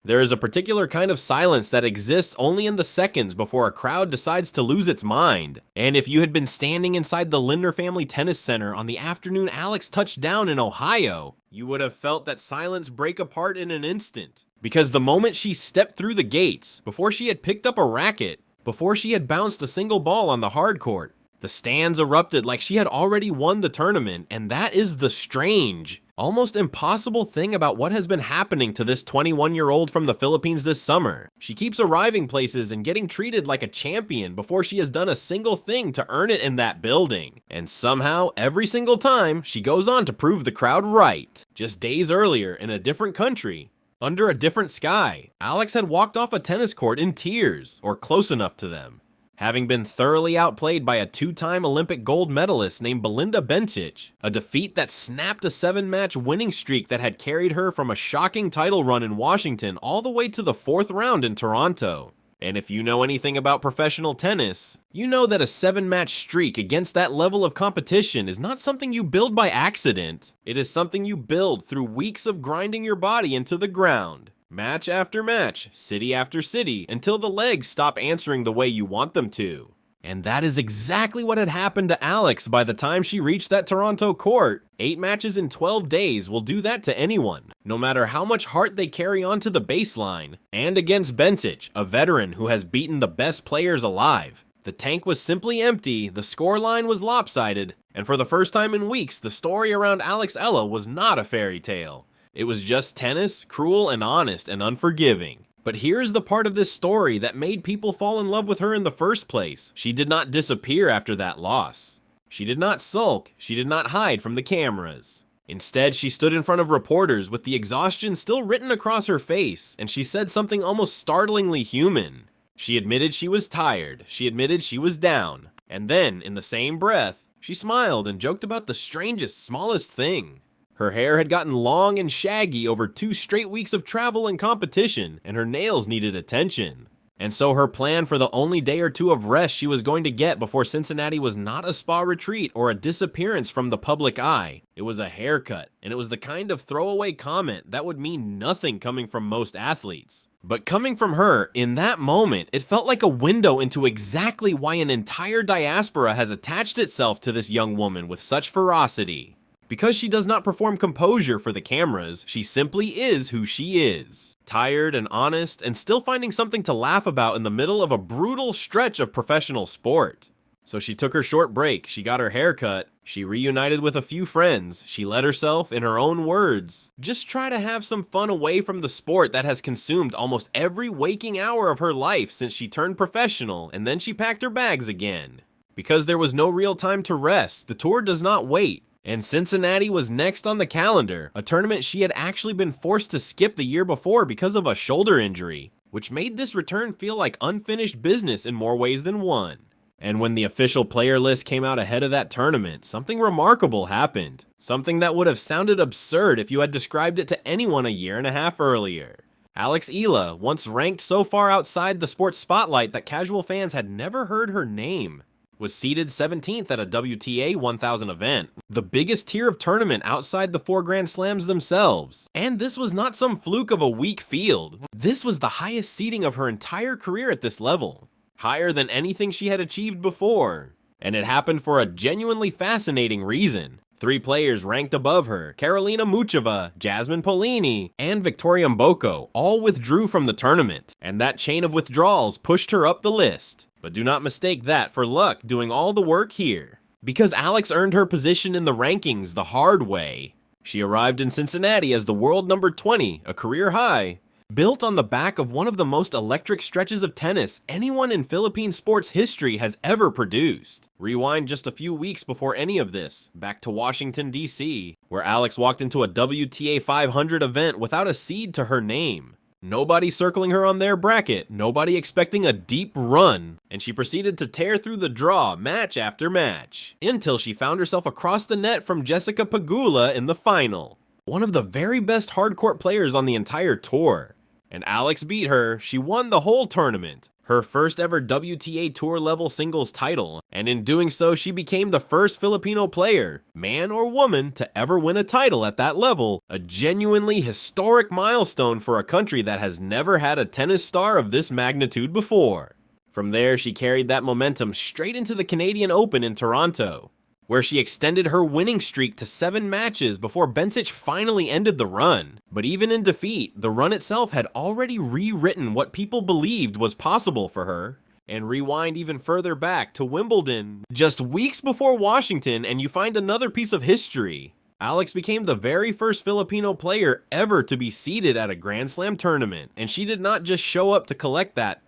There is a particular kind of silence that exists only in the seconds before a crowd decides to lose its mind. And if you had been standing inside the Lindner Family Tennis Center on the afternoon Alex touched down in Ohio, you would have felt that silence break apart in an instant. Because the moment she stepped through the gates, before she had picked up a racket, before she had bounced a single ball on the hard court, the stands erupted like she had already won the tournament, and that is the strange, almost impossible thing about what has been happening to this 21-year-old from the Philippines this summer. She keeps arriving places and getting treated like a champion before she has done a single thing to earn it in that building. And somehow, every single time, she goes on to prove the crowd right. Just days earlier, in a different country, under a different sky, Alex had walked off a tennis court in tears, or close enough to them, having been thoroughly outplayed by a two-time Olympic gold medalist named Belinda Bencic, a defeat that snapped a 7-match winning streak that had carried her from a shocking title run in Washington all the way to the 4th round in Toronto. And if you know anything about professional tennis, you know that a 7-match streak against that level of competition is not something you build by accident. It is something you build through weeks of grinding your body into the ground. Match after match, city after city, until the legs stop answering the way you want them to. And that is exactly what had happened to Alex by the time she reached that Toronto court. 8 matches in 12 days will do that to anyone, no matter how much heart they carry onto the baseline. And against Bencic, a veteran who has beaten the best players alive. The tank was simply empty, the scoreline was lopsided, and for the first time in weeks, the story around Alex Eala was not a fairy tale. It was just tennis, cruel and honest and unforgiving. But here's the part of this story that made people fall in love with her in the first place. She did not disappear after that loss. She did not sulk. She did not hide from the cameras. Instead, she stood in front of reporters with the exhaustion still written across her face, and she said something almost startlingly human. She admitted she was tired. She admitted she was down. And then, in the same breath, she smiled and joked about the strangest, smallest thing. Her hair had gotten long and shaggy over 2 straight weeks of travel and competition, and her nails needed attention. And so her plan for the only day or 2 of rest she was going to get before Cincinnati was not a spa retreat or a disappearance from the public eye. It was a haircut, and it was the kind of throwaway comment that would mean nothing coming from most athletes. But coming from her, in that moment, it felt like a window into exactly why an entire diaspora has attached itself to this young woman with such ferocity. Because she does not perform composure for the cameras, she simply is who she is. Tired and honest, and still finding something to laugh about in the middle of a brutal stretch of professional sport. So she took her short break, she got her hair cut, she reunited with a few friends, she let herself, in her own words, just try to have some fun away from the sport that has consumed almost every waking hour of her life since she turned professional, and then she packed her bags again. Because there was no real time to rest, the tour does not wait. And Cincinnati was next on the calendar, a tournament she had actually been forced to skip the year before because of a shoulder injury, which made this return feel like unfinished business in more ways than one. And when the official player list came out ahead of that tournament, something remarkable happened. Something that would have sounded absurd if you had described it to anyone a year and a half earlier. Alex Eala, once ranked so far outside the sports spotlight that casual fans had never heard her name, was seeded 17th at a WTA 1000 event, the biggest tier of tournament outside the 4 Grand Slams themselves. And this was not some fluke of a weak field. This was the highest seeding of her entire career at this level, higher than anything she had achieved before. And it happened for a genuinely fascinating reason. 3 players ranked above her, Karolina Muchova, Jasmine Polini, and Victoria Mboko, all withdrew from the tournament, and that chain of withdrawals pushed her up the list. But do not mistake that for luck doing all the work here. Because Alex earned her position in the rankings the hard way. She arrived in Cincinnati as the world number 20, a career high, built on the back of one of the most electric stretches of tennis anyone in Philippine sports history has ever produced. Rewind just a few weeks before any of this, back to Washington, D.C., where Alex walked into a WTA 500 event without a seed to her name. Nobody circling her on their bracket, nobody expecting a deep run, and she proceeded to tear through the draw match after match, until she found herself across the net from Jessica Pegula in the final, one of the very best hardcourt players on the entire tour. And Alex beat her, she won the whole tournament, her first ever WTA Tour level singles title, and in doing so she became the first Filipino player, man or woman, to ever win a title at that level, a genuinely historic milestone for a country that has never had a tennis star of this magnitude before. From there, she carried that momentum straight into the Canadian Open in Toronto, where she extended her winning streak to 7 matches before BOMBSHELL finally ended the run. But even in defeat, the run itself had already rewritten what people believed was possible for her. And rewind even further back to Wimbledon, just weeks before Washington, and you find another piece of history. Alex became the very first Filipino player ever to be seeded at a Grand Slam tournament, and she did not just show up to collect that.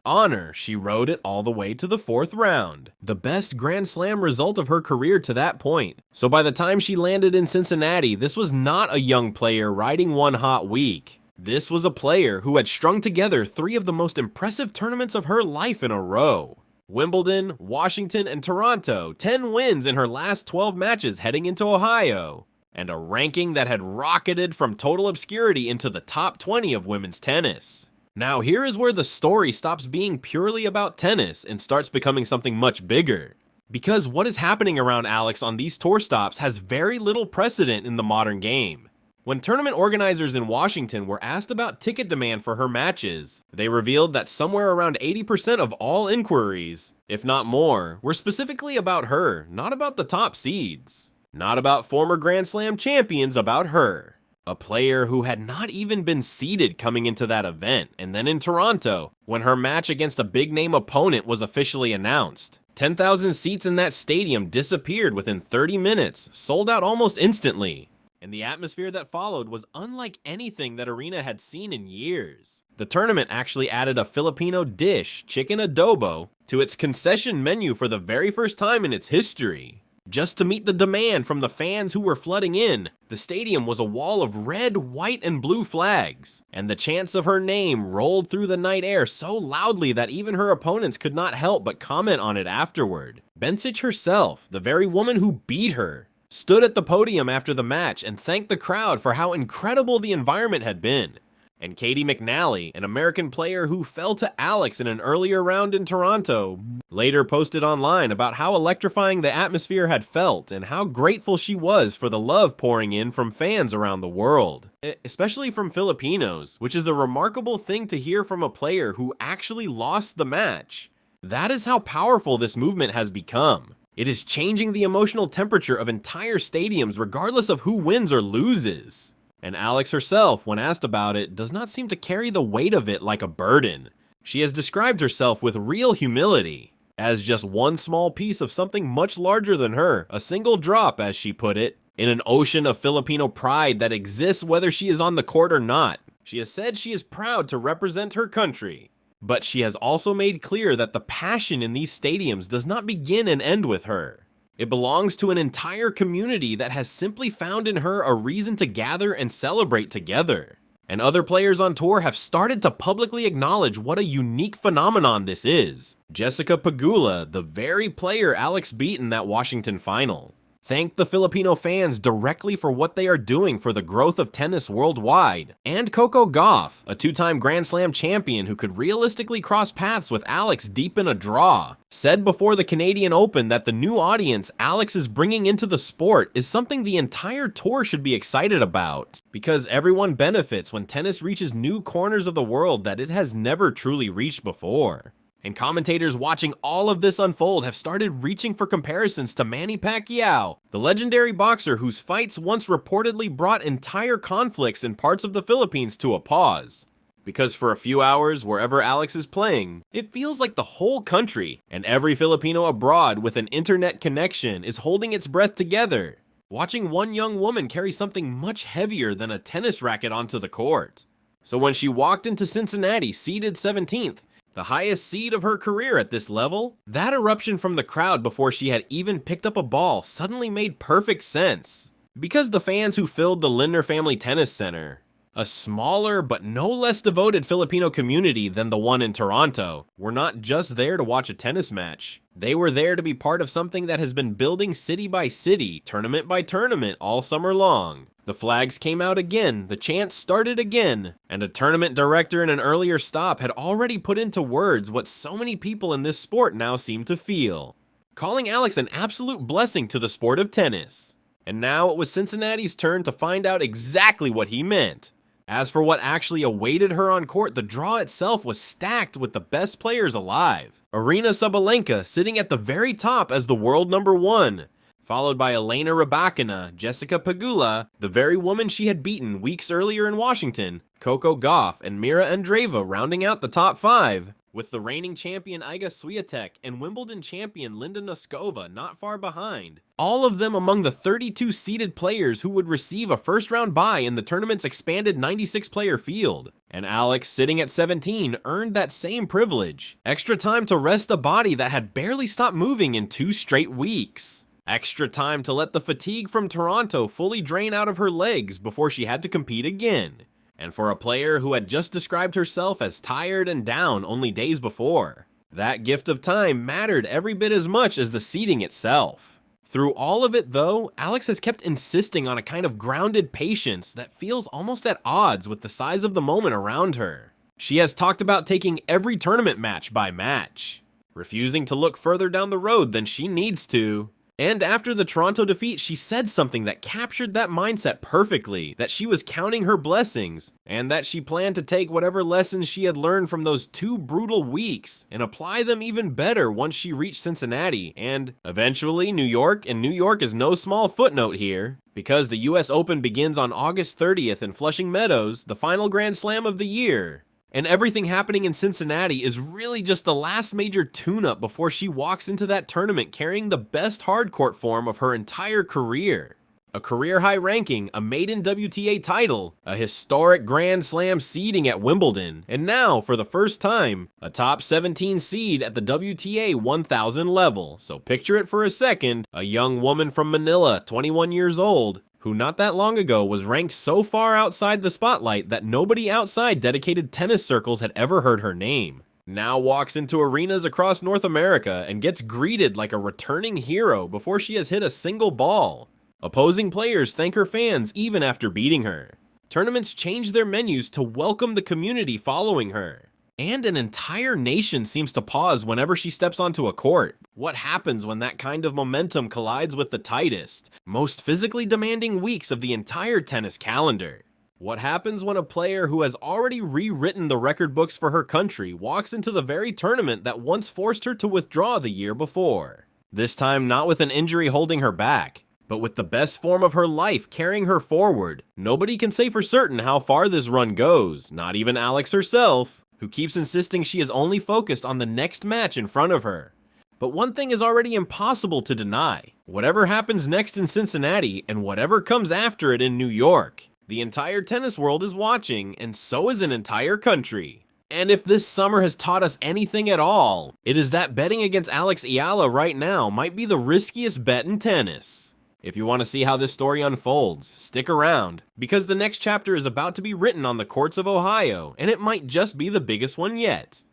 Honor. She rode it all the way to the 4th round. The best Grand Slam result of her career to that point. So by the time she landed in Cincinnati, this was not a young player riding one hot week. This was a player who had strung together 3 of the most impressive tournaments of her life in a row. Wimbledon, Washington, and Toronto, 10 wins in her last 12 matches heading into Ohio, and a ranking that had rocketed from total obscurity into the top 20 of women's tennis. Now here is where the story stops being purely about tennis and starts becoming something much bigger. Because what is happening around Alex on these tour stops has very little precedent in the modern game. When tournament organizers in Washington were asked about ticket demand for her matches, they revealed that somewhere around 80% of all inquiries, if not more, were specifically about her, not about the top seeds. Not about former Grand Slam champions, about her. A player who had not even been seeded coming into that event, and then in Toronto, when her match against a big-name opponent was officially announced. 10,000 seats in that stadium disappeared within 30 minutes, sold out almost instantly. And the atmosphere that followed was unlike anything that Arena had seen in years. The tournament actually added a Filipino dish, chicken adobo, to its concession menu for the very first time in its history. Just to meet the demand from the fans who were flooding in, the stadium was a wall of red, white, and blue flags, and the chants of her name rolled through the night air so loudly that even her opponents could not help but comment on it afterward. BOMBSHELL herself, the very woman who beat her, stood at the podium after the match and thanked the crowd for how incredible the environment had been. And Katie McNally, an American player who fell to Alex in an earlier round in Toronto, later posted online about how electrifying the atmosphere had felt and how grateful she was for the love pouring in from fans around the world, especially from Filipinos, which is a remarkable thing to hear from a player who actually lost the match. That is how powerful this movement has become. It is changing the emotional temperature of entire stadiums regardless of who wins or loses. And Alex herself, when asked about it, does not seem to carry the weight of it like a burden. She has described herself with real humility, as just one small piece of something much larger than her, a single drop, as she put it, in an ocean of Filipino pride that exists whether she is on the court or not. She has said she is proud to represent her country. But she has also made clear that the passion in these stadiums does not begin and end with her. It belongs to an entire community that has simply found in her a reason to gather and celebrate together. And other players on tour have started to publicly acknowledge what a unique phenomenon this is. Jessica Pegula, the very player Alex beat in that Washington final, thanked the Filipino fans directly for what they are doing for the growth of tennis worldwide. And Coco Gauff, a 2-time Grand Slam champion who could realistically cross paths with Alex deep in a draw, said before the Canadian Open that the new audience Alex is bringing into the sport is something the entire tour should be excited about, because everyone benefits when tennis reaches new corners of the world that it has never truly reached before. And commentators watching all of this unfold have started reaching for comparisons to Manny Pacquiao, the legendary boxer whose fights once reportedly brought entire conflicts in parts of the Philippines to a pause. Because for a few hours, wherever Alex is playing, it feels like the whole country, and every Filipino abroad with an internet connection, is holding its breath together, watching one young woman carry something much heavier than a tennis racket onto the court. So when she walked into Cincinnati, seeded 17th, the highest seed of her career at this level, that eruption from the crowd before she had even picked up a ball suddenly made perfect sense. Because the fans who filled the Lindner Family Tennis Center, a smaller but no less devoted Filipino community than the one in Toronto, were not just there to watch a tennis match. They were there to be part of something that has been building city by city, tournament by tournament all summer long. The flags came out again, the chants started again, and a tournament director in an earlier stop had already put into words what so many people in this sport now seem to feel, calling Alex an absolute blessing to the sport of tennis. And now it was Cincinnati's turn to find out exactly what he meant. As for what actually awaited her on court, the draw itself was stacked with the best players alive. Aryna Sabalenka sitting at the very top as the world #1, followed by Elena Rybakina, Jessica Pegula, the very woman she had beaten weeks earlier in Washington, Coco Gauff, and Mira Andreeva rounding out the top 5, with the reigning champion Iga Swiatek and Wimbledon champion Linda Noskova not far behind. All of them among the 32 seeded players who would receive a first-round bye in the tournament's expanded 96-player field. And Alex, sitting at 17, earned that same privilege. Extra time to rest a body that had barely stopped moving in 2 straight weeks. Extra time to let the fatigue from Toronto fully drain out of her legs before she had to compete again. And for a player who had just described herself as tired and down only days before, that gift of time mattered every bit as much as the seeding itself. Through all of it though, Alex has kept insisting on a kind of grounded patience that feels almost at odds with the size of the moment around her. She has talked about taking every tournament match by match, refusing to look further down the road than she needs to. And after the Toronto defeat, she said something that captured that mindset perfectly, that she was counting her blessings, and that she planned to take whatever lessons she had learned from those 2 brutal weeks and apply them even better once she reached Cincinnati, and eventually New York, and New York is no small footnote here, because the US Open begins on August 30th in Flushing Meadows, the final Grand Slam of the year. And everything happening in Cincinnati is really just the last major tune-up before she walks into that tournament carrying the best hardcourt form of her entire career. A career-high ranking, a maiden WTA title, a historic Grand Slam seeding at Wimbledon, and now, for the first time, a top 17 seed at the WTA 1000 level. So picture it for a second, a young woman from Manila, 21 years old, who not that long ago was ranked so far outside the spotlight that nobody outside dedicated tennis circles had ever heard her name, now walks into arenas across North America and gets greeted like a returning hero before she has hit a single ball. Opposing players thank her fans even after beating her. Tournaments change their menus to welcome the community following her. And an entire nation seems to pause whenever she steps onto a court. What happens when that kind of momentum collides with the tightest, most physically demanding weeks of the entire tennis calendar? What happens when a player who has already rewritten the record books for her country walks into the very tournament that once forced her to withdraw the year before? This time not with an injury holding her back, but with the best form of her life carrying her forward. Nobody can say for certain how far this run goes, not even Alex herself, who keeps insisting she is only focused on the next match in front of her. But one thing is already impossible to deny. Whatever happens next in Cincinnati, and whatever comes after it in New York, the entire tennis world is watching, and so is an entire country. And if this summer has taught us anything at all, it is that betting against Alex Eala right now might be the riskiest bet in tennis. If you want to see how this story unfolds, stick around, because the next chapter is about to be written on the courts of Ohio, and it might just be the biggest one yet.